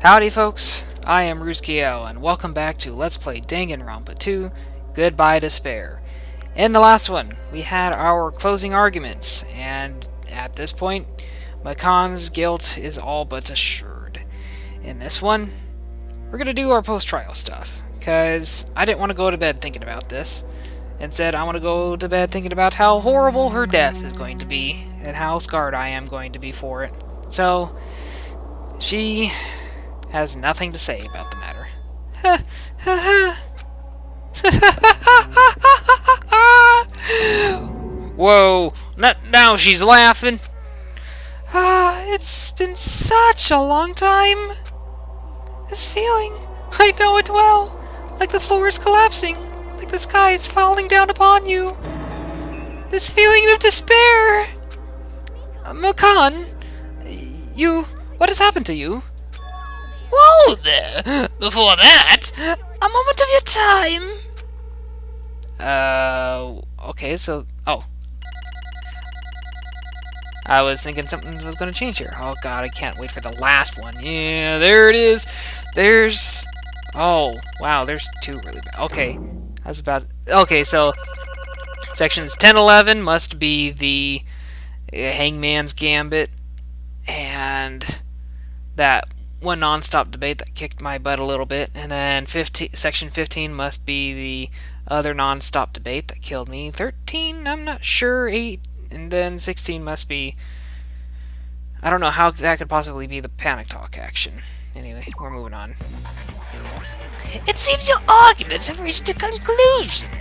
Howdy folks, I am Ruzkiel, and welcome back to Let's Play Danganronpa 2, Goodbye Despair. In the last one, we had our closing arguments, and at this point, Makan's guilt is all but assured. In this one, we're gonna do our post-trial stuff, because I didn't want to go to bed thinking about this. Instead, I want to go to bed thinking about how horrible her death is going to be, and how scarred I am going to be for it. So, she has nothing to say about the matter. Whoa, now she's laughing. It's been such a long time. This feeling, I know it well. Like the floor is collapsing, like the sky is falling down upon you. This feeling of despair. Makan, what has happened to you? Whoa there! Before that, a moment of your time! Okay, so... Oh. I was thinking something was going to change here. Oh god, I can't wait for the last one. Yeah, there it is! There's... Oh, wow, there's two really bad. Okay, that's about... Okay, so... Sections 10-11 must be the Hangman's Gambit, and that one non-stop debate that kicked my butt a little bit, and then section 15 must be the other non-stop debate that killed me. 13, I'm not sure. 8, and then 16 must be... I don't know how that could possibly be the panic talk action. Anyway, we're moving on. It seems your arguments have reached a conclusion.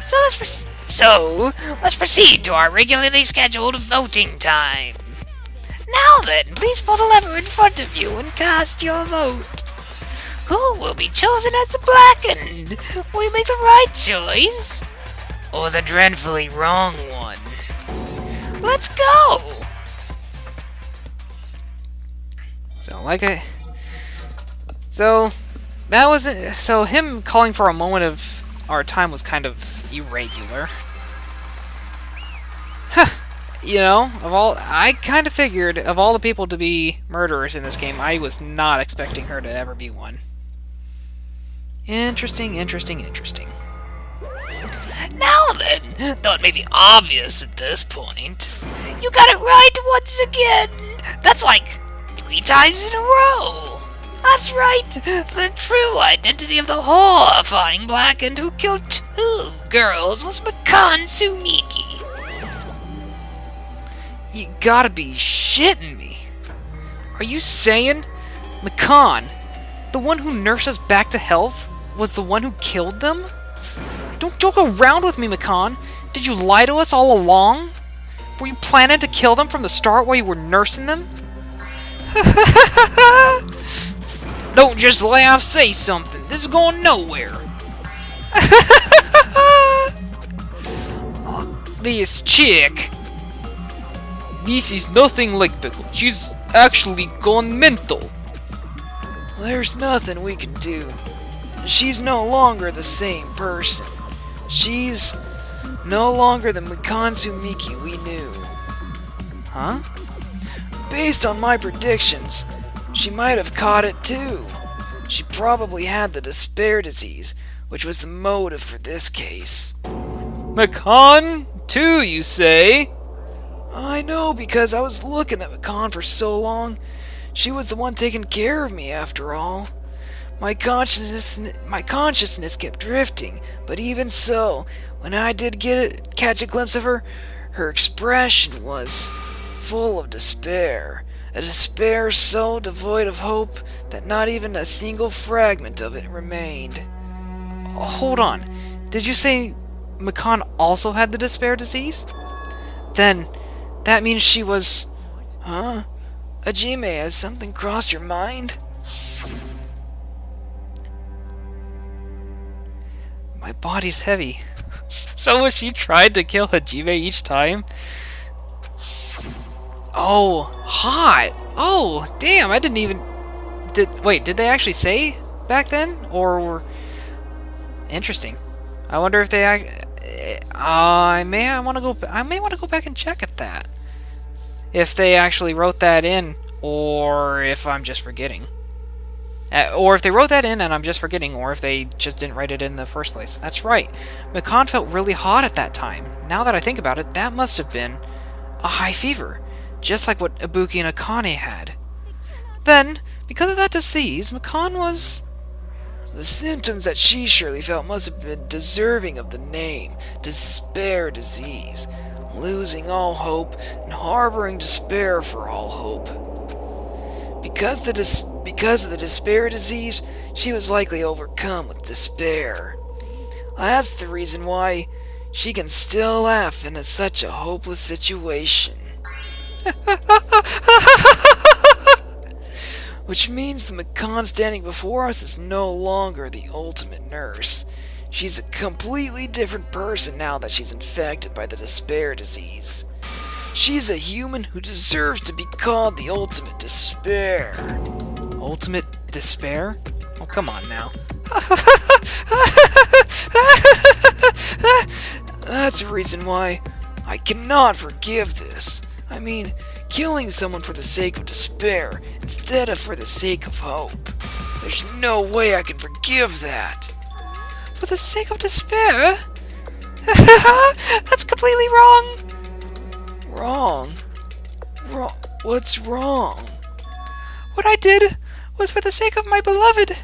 So let's proceed to our regularly scheduled voting time. Now then, please pull the lever in front of you and cast your vote. Who will be chosen as the blackened? Will you make the right choice? Or the dreadfully wrong one? Let's go! So, that was it. So, him calling for a moment of our time was kind of irregular. You know, I kind of figured, of all the people to be murderers in this game, I was not expecting her to ever be one. Interesting. Now then, though it may be obvious at this point, you got it right once again! That's like 3 times in a row! That's right! The true identity of the horrifying blackened who killed 2 girls was Makan Sumiki. You gotta be shitting me. Are you saying Makan, the one who nursed us back to health, was the one who killed them? Don't joke around with me, Makan. Did you lie to us all along? Were you planning to kill them from the start while you were nursing them? Don't just laugh, say something. This is going nowhere. This chick. This is nothing like Pickle. She's actually gone mental. There's nothing we can do. She's no longer the same person. She's no longer the Makan Sumiki we knew. Huh? Based on my predictions, she might have caught it too. She probably had the despair disease, which was the motive for this case. Makan, too, you say? I know, because I was looking at Makan for so long. She was the one taking care of me, after all. My consciousness kept drifting, but even so, when I did catch a glimpse of her, her expression was full of despair. A despair so devoid of hope that not even a single fragment of it remained. Hold on. Did you say Makan also had the despair disease? Then that means she was... Huh? Hajime, has something crossed your mind? My body's heavy. So she tried to kill Hajime each time? Oh, hot! Oh, damn, I didn't even... Wait, did they actually say back then? Or... Interesting. I wonder if they... I may want to go back and check at that. If they actually wrote that in, or if I'm just forgetting. Or if they wrote that in and I'm just forgetting, or if they just didn't write it in the first place. That's right. Makan felt really hot at that time. Now that I think about it, that must have been a high fever, just like what Ibuki and Akane had. Then, because of that disease, Makan was... The symptoms that she surely felt must have been deserving of the name, despair disease, losing all hope and harboring despair for all hope. Because of the despair disease, she was likely overcome with despair. That's the reason why she can still laugh in such a hopeless situation. Which means the Makan standing before us is no longer the ultimate nurse. She's a completely different person now that she's infected by the despair disease. She's a human who deserves to be called the ultimate despair. Ultimate despair? Oh, come on now. That's the reason why I cannot forgive this. I mean, killing someone for the sake of despair instead of for the sake of hope. There's no way I can forgive that. For the sake of despair? That's completely wrong. Wrong? What's wrong? What I did was for the sake of my beloved.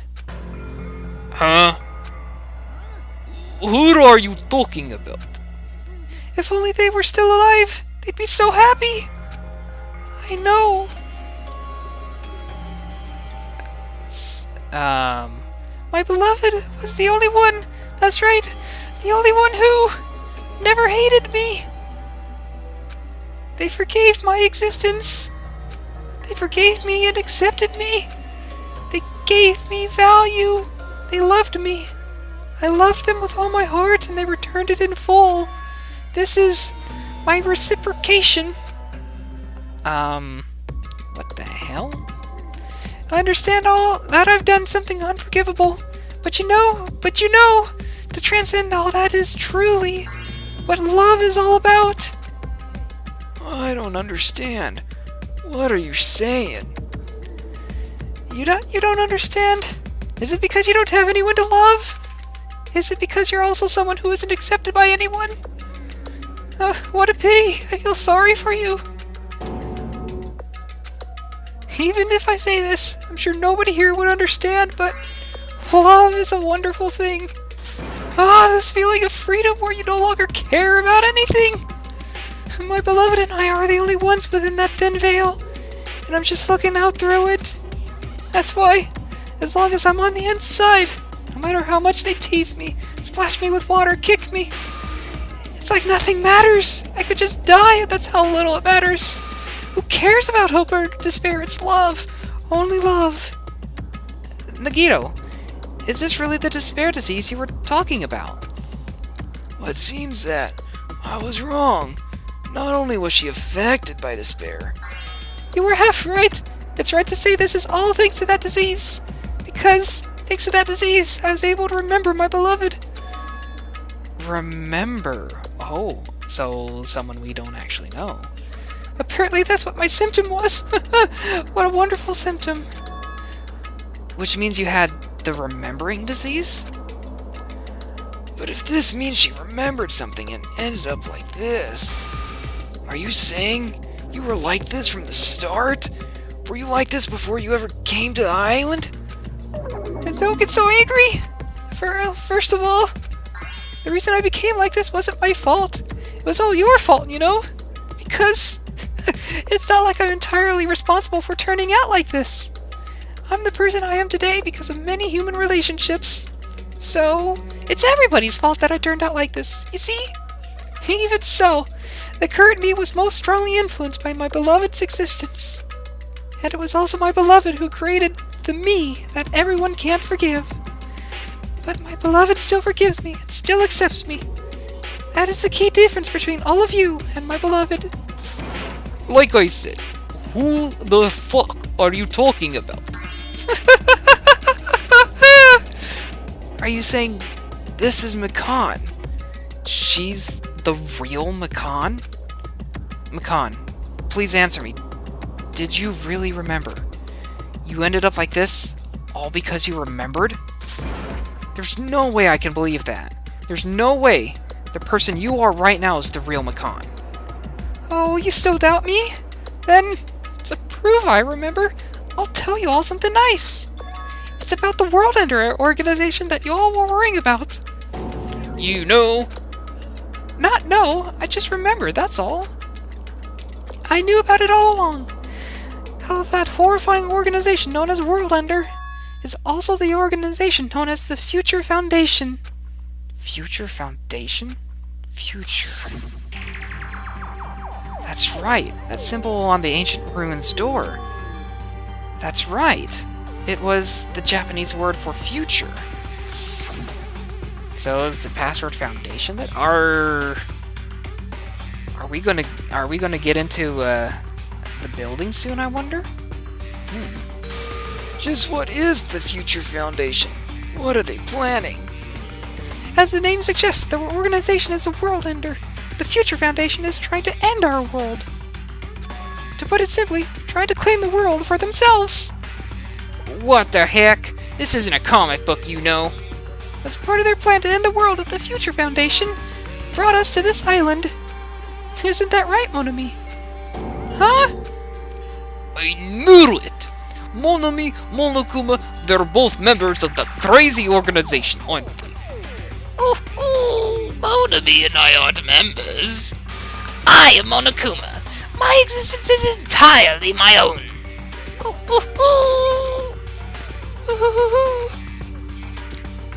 Huh? Who are you talking about? If only they were still alive, they'd be so happy. I know. My beloved was the only one, that's right, the only one who never hated me. They forgave my existence. They forgave me and accepted me. They gave me value. They loved me. I loved them with all my heart and they returned it in full. This is my reciprocation. What the hell? I understand all that I've done something unforgivable, but you know, to transcend all that is truly what love is all about. I don't understand. What are you saying? You don't understand? Is it because you don't have anyone to love? Is it because you're also someone who isn't accepted by anyone? What a pity. I feel sorry for you. Even if I say this, I'm sure nobody here would understand, but love is a wonderful thing. This feeling of freedom where you no longer care about anything. My beloved and I are the only ones within that thin veil, and I'm just looking out through it. That's why, as long as I'm on the inside, no matter how much they tease me, splash me with water, kick me, it's like nothing matters. I could just die, that's how little it matters. Who cares about hope or despair? It's love. Only love. Nagito, is this really the despair disease you were talking about? Well, it seems that I was wrong. Not only was she affected by despair. You were half right. It's right to say this is all thanks to that disease. Because, thanks to that disease, I was able to remember my beloved. Remember? Oh, so someone we don't actually know. Apparently that's what my symptom was. What a wonderful symptom. Which means you had the remembering disease? But if this means she remembered something and ended up like this, are you saying you were like this from the start? Were you like this before you ever came to the island? And don't get so angry! First of all, the reason I became like this wasn't my fault. It was all your fault, you know? Because it's not like I'm entirely responsible for turning out like this. I'm the person I am today because of many human relationships. So, it's everybody's fault that I turned out like this, you see? Even so, the current me was most strongly influenced by my beloved's existence. And it was also my beloved who created the me that everyone can't forgive. But my beloved still forgives me and still accepts me. That is the key difference between all of you and my beloved. Like I said, who the fuck are you talking about? Are you saying this is Makan? She's the real Makan? Makan, please answer me. Did you really remember? You ended up like this All because you remembered? There's no way I can believe that. There's no way the person you are right now is the real Makan. Oh, you still doubt me? Then, to prove I remember, I'll tell you all something nice. It's about the World Ender organization that you all were worrying about. You know? Not know, I just remembered, that's all. I knew about it all along. How that horrifying organization known as World Ender is also the organization known as the Future Foundation. Future Foundation? Future. That's right, that symbol on the ancient ruins door. That's right. It was the Japanese word for future. So is the password foundation that are we gonna get into the building soon, I wonder? Just what is the Future Foundation? What are they planning? As the name suggests, the organization is a world ender. The Future Foundation is trying to end our world. To put it simply, trying to claim the world for themselves. What the heck? This isn't a comic book, you know. As part of their plan to end the world, the Future Foundation brought us to this island. Isn't that right, mon ami? Huh? I knew it! Mon ami, Monokuma, they're both members of the crazy organization, aren't they? Oh, Monami and I aren't members. I am Monokuma. My existence is entirely my own.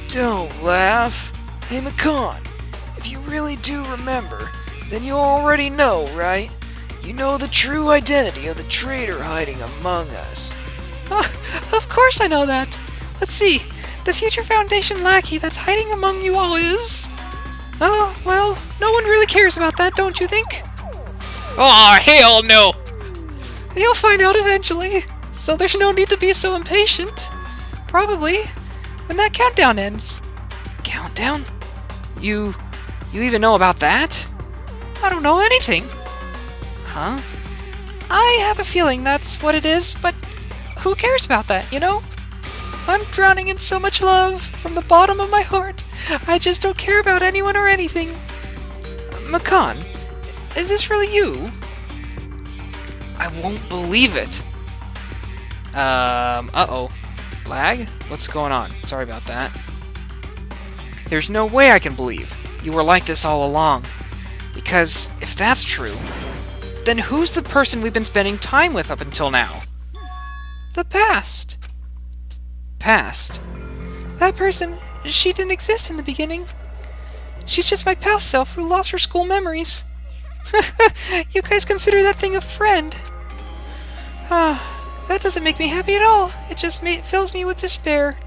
Don't laugh. Hey, Makan, if you really do remember, then you already know, right? You know the true identity of the traitor hiding among us. Of course I know that. Let's see. The Future Foundation lackey that's hiding among you all is... Oh, well, no one really cares about that, don't you think? Oh, hell no! You'll find out eventually, so there's no need to be so impatient. Probably when that countdown ends. Countdown? You even know about that? I don't know anything. Huh? I have a feeling that's what it is, but who cares about that, you know? I'm drowning in so much love from the bottom of my heart. I just don't care about anyone or anything. Makan, is this really you? I won't believe it. Uh-oh. Lag? What's going on? Sorry about that. There's no way I can believe you were like this all along. Because if that's true, then who's the person we've been spending time with up until now? The past. Past. That person, she didn't exist in the beginning. She's just my past self who lost her school memories. You guys consider that thing a friend. That doesn't make me happy at all. It just fills me with despair.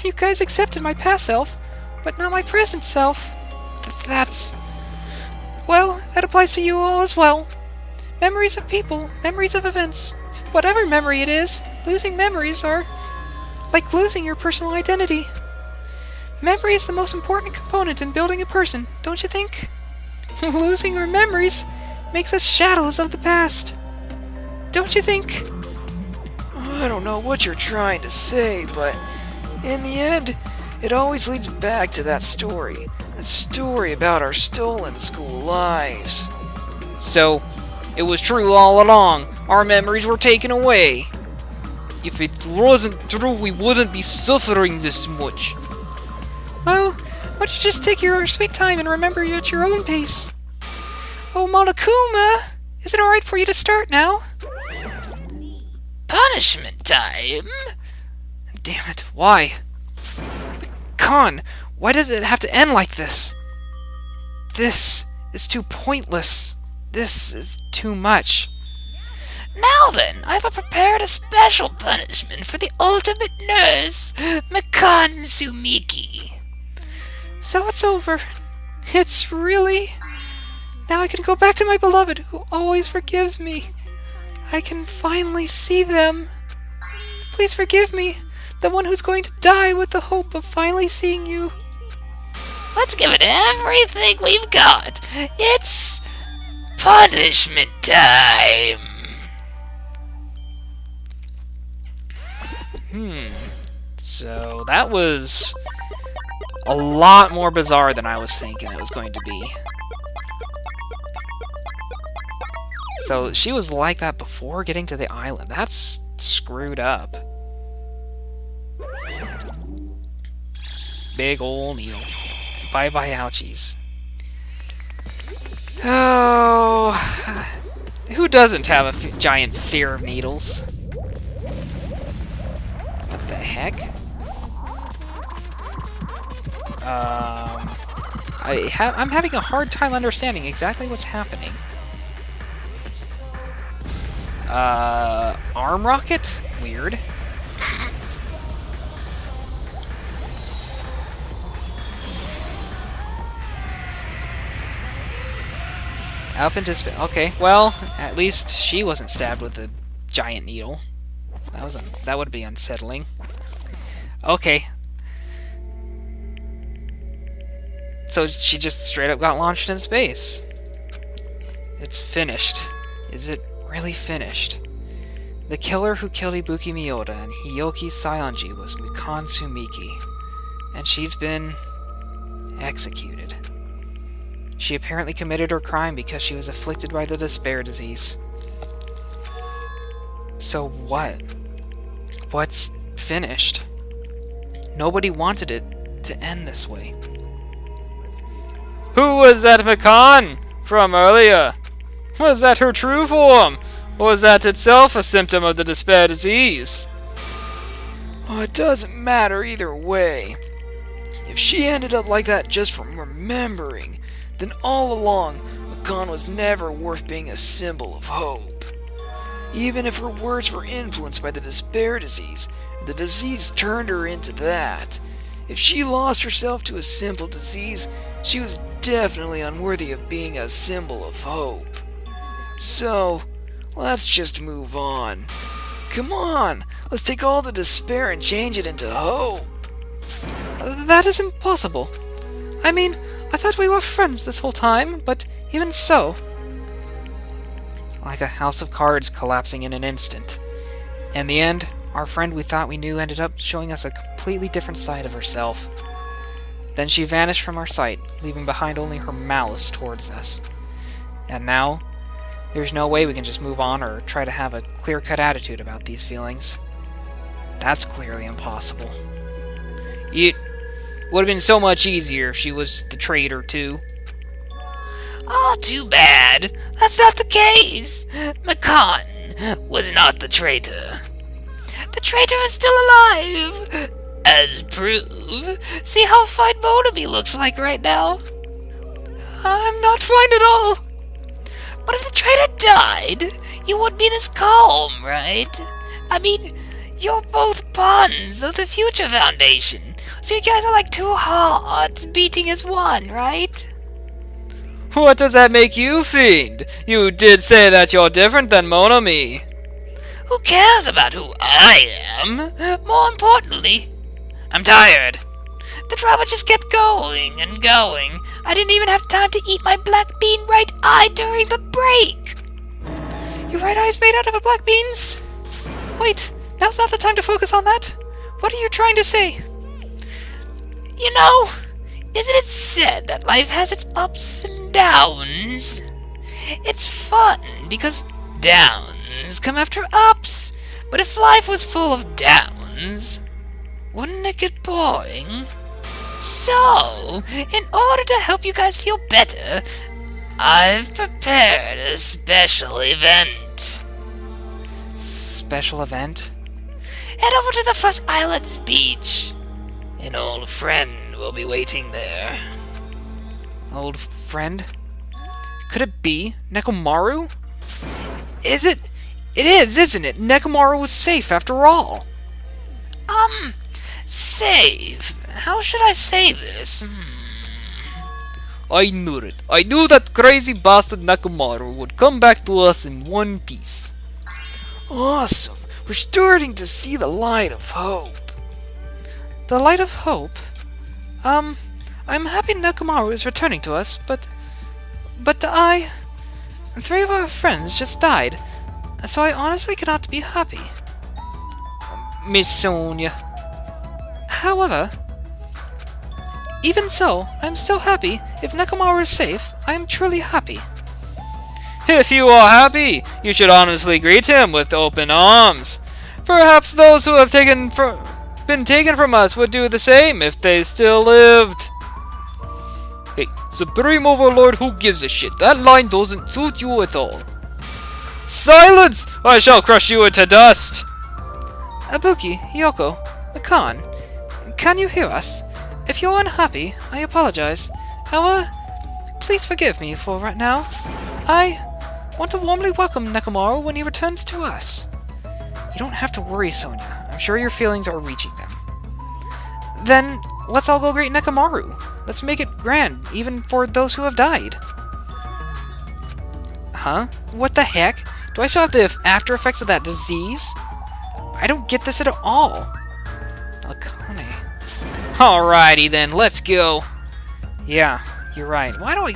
You guys accepted my past self, but not my present self. That's... Well, that applies to you all as well. Memories of people, memories of events. Whatever memory it is, losing memories are like losing your personal identity. Memory is the most important component in building a person, don't you think? Losing our memories makes us shadows of the past. Don't you think? I don't know what you're trying to say, but in the end, it always leads back to that story. That story about our stolen school lives. So, it was true all along. Our memories were taken away. If it wasn't true, we wouldn't be suffering this much. Well, why don't you just take your sweet time and remember you at your own pace? Oh, Monokuma! Is it alright for you to start now? Punishment time? Damn it, why? Con, why does it have to end like this? This is too pointless. This is too much. Now then, I've prepared a special punishment for the ultimate nurse, Makan Sumiki. So it's over. It's really... Now I can go back to my beloved, who always forgives me. I can finally see them. Please forgive me, the one who's going to die with the hope of finally seeing you. Let's give it everything we've got. It's punishment time. So that was a lot more bizarre than I was thinking it was going to be. So she was like that before getting to the island. That's screwed up. Big ol' needle. Bye-bye ouchies. Oh, who doesn't have a giant fear of needles? What the heck? I'm having a hard time understanding exactly what's happening. Arm rocket? Weird. Up into space. Okay, well, at least she wasn't stabbed with a giant needle. That would be unsettling. Okay. So she just straight up got launched into space. It's finished. Is it really finished? The killer who killed Ibuki Miyoda and Hiyoki Saionji was Makan Sumiki, and she's been executed. She apparently committed her crime because she was afflicted by the despair disease. So what? What's finished? Nobody wanted it to end this way. Who was that Makan from earlier? Was that her true form? Or was that itself a symptom of the despair disease? Oh, it doesn't matter either way. If she ended up like that just from remembering, then all along, Makan was never worth being a symbol of hope. Even if her words were influenced by the despair disease, the disease turned her into that. If she lost herself to a simple disease, she was definitely unworthy of being a symbol of hope. So, let's just move on. Come on, let's take all the despair and change it into hope. That is impossible. I mean, I thought we were friends this whole time, but even so... Like a house of cards collapsing in an instant. In the end, our friend we thought we knew ended up showing us a completely different side of herself. Then she vanished from our sight, leaving behind only her malice towards us. And now, there's no way we can just move on or try to have a clear-cut attitude about these feelings. That's clearly impossible. It would have been so much easier if she was the traitor, too. Oh, too bad. That's not the case. Makan was not the traitor. The traitor is still alive. As proof, see how fine Monami looks like right now? I'm not fine at all. But if the traitor died, you wouldn't be this calm, right? I mean, you're both pawns of the Future Foundation, so you guys are like two hearts beating as one, right? What does that make you, Fiend? You did say that you're different than Monami. Who cares about who I am? More importantly, I'm tired. The drama just kept going and going. I didn't even have time to eat my black bean right eye during the break. Your right eye's made out of black beans? Wait, now's not the time to focus on that. What are you trying to say? You know, isn't it said that life has its ups and downs? It's fun because downs come after ups. But if life was full of downs, wouldn't it get boring? So, in order to help you guys feel better, I've prepared a special event. Special event? Head over to the first island's beach. An old friend will be waiting there. Old friend? Could it be Nekomaru? Is it? It is, isn't it? Nekomaru was safe after all. Safe? How should I say this? I knew it. I knew that crazy bastard Nekomaru would come back to us in one piece. Awesome! We're starting to see the light of hope. The light of hope? I'm happy Nekomaru is returning to us, but 3 of our friends just died, so I honestly cannot be happy. Miss Sonia. However, even so, I'm still happy. If Nekomaru is safe, I am truly happy. If you are happy, you should honestly greet him with open arms. Perhaps those who have been taken from us would do the same if they still lived. Hey, Supreme Overlord, who gives a shit? That line doesn't suit you at all. Silence! I shall crush you into dust! Ibuki, Yoko, Makan, can you hear us? If you're unhappy, I apologize. However, please forgive me for right now. I want to warmly welcome Nekomaru when he returns to us. You don't have to worry, Sonia. I'm sure your feelings are reaching them. Then, let's all go greet Nekomaru. Let's make it grand, even for those who have died. Huh? What the heck? Do I still have the after effects of that disease? I don't get this at all. Akane. Alrighty then, let's go. Yeah, you're right. Why do I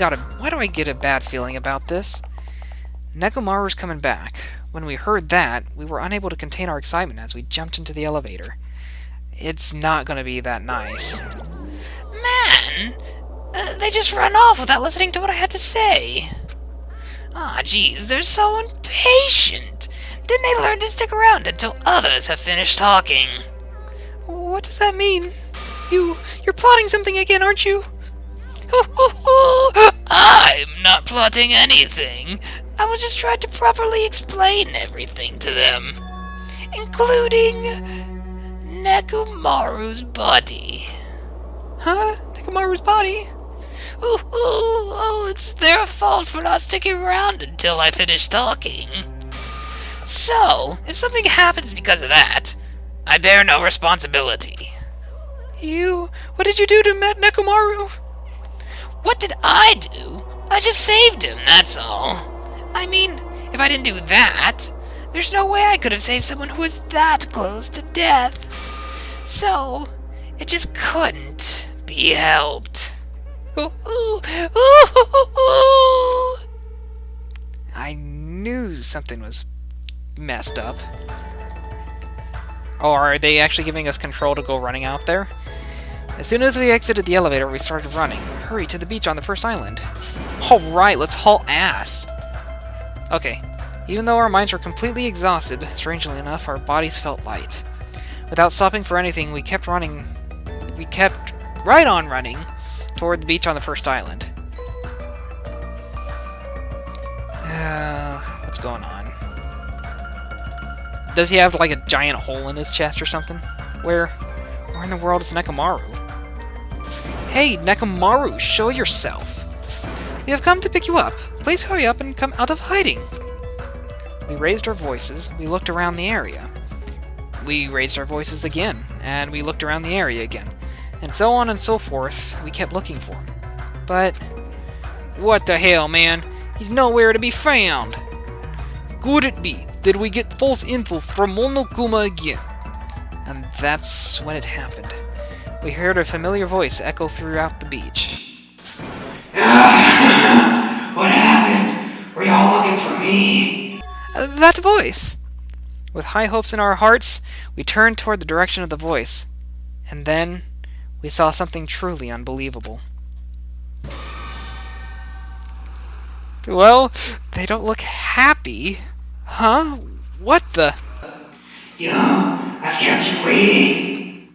get a bad feeling about this? Nekomaru's coming back. When we heard that, we were unable to contain our excitement as we jumped into the elevator. It's not gonna be that nice. Man! They just ran off without listening to what I had to say. Aw, jeez, they're so impatient. Didn't they learn to stick around until others have finished talking? What does that mean? You're plotting something again, aren't you? I'm not plotting anything. I was just trying to properly explain everything to them, including Nekomaru's body. Huh? Nekomaru's body? It's their fault for not sticking around until I finish talking. So, if something happens because of that, I bear no responsibility. What did you do to Nekomaru? What did I do? I just saved him, that's all. I mean, if I didn't do that, there's no way I could have saved someone who was that close to death. So, it just couldn't be helped. I knew something was messed up. Oh, are they actually giving us control to go running out there? As soon as we exited the elevator, we started running. Hurry to the beach on the first island. Alright, let's haul ass. Okay, even though our minds were completely exhausted, strangely enough, our bodies felt light. Without stopping for anything, we kept running. We kept right on running toward the beach on the first island. What's going on? Does he have like a giant hole in his chest or something? Where in the world is Nekomaru? Hey, Nekomaru, show yourself! We have come to pick you up. Please hurry up and come out of hiding. We raised our voices. We looked around the area. We raised our voices again, and we looked around the area again. And so on and so forth, we kept looking for him. But what the hell, man? He's nowhere to be found! Could it be that we get false info from Monokuma again? And that's when it happened. We heard a familiar voice echo throughout the beach. What happened? Were y'all looking for me? That voice! With high hopes in our hearts, we turned toward the direction of the voice. And then we saw something truly unbelievable. Well, they don't look happy. Huh? What the? Yo, I've kept you waiting.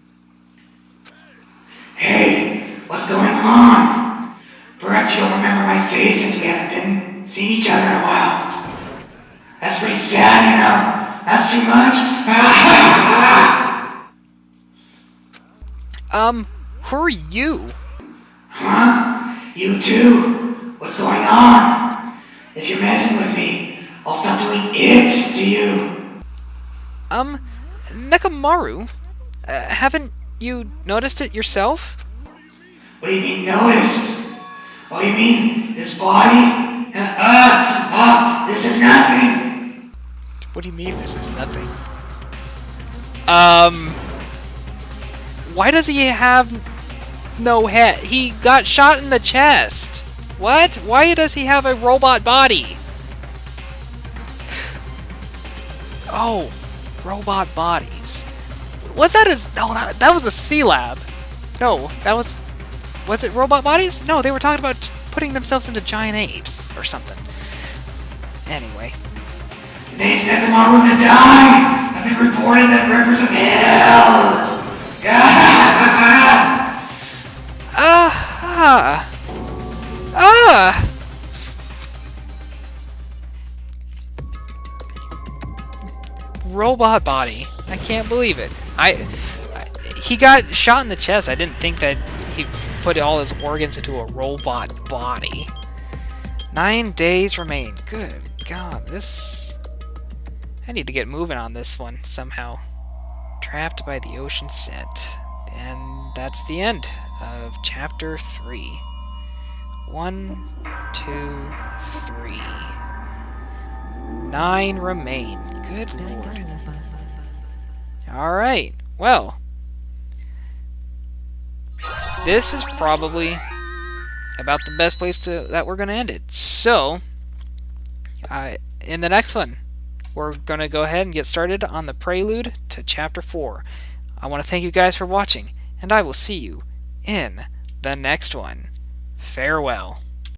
Hey, what's going on? Perhaps you'll remember my face since we haven't seen each other in a while. That's pretty sad, you know. That's too much. Who are you? Huh? You too? What's going on? If you're messing with me, I'll stop doing it to you. Nekomaru? Haven't you noticed it yourself? What do you mean, noticed? Oh, you mean this body? This is nothing. What do you mean this is nothing? Why does he have no head? He got shot in the chest. What? Why does he have a robot body? Oh, robot bodies. Was that a... No, that was the C Lab. No, that was... Was it robot bodies? No, they were talking about putting themselves into giant apes or something. Anyway. They sent them on route to die. I've been reported that rivers of hell. Robot body. I can't believe it. He got shot in the chest. I didn't think that he put all his organs into a robot body. 9 days remain. Good God, this... I need to get moving on this one somehow. Trapped by the ocean scent. And that's the end of chapter 3. 1, 2, 3. 9 remain. Good Lord. Alright, well. This is probably about the best place that we're going to end it. So, in the next one, we're going to go ahead and get started on the prelude to chapter 4. I want to thank you guys for watching, and I will see you in the next one. Farewell.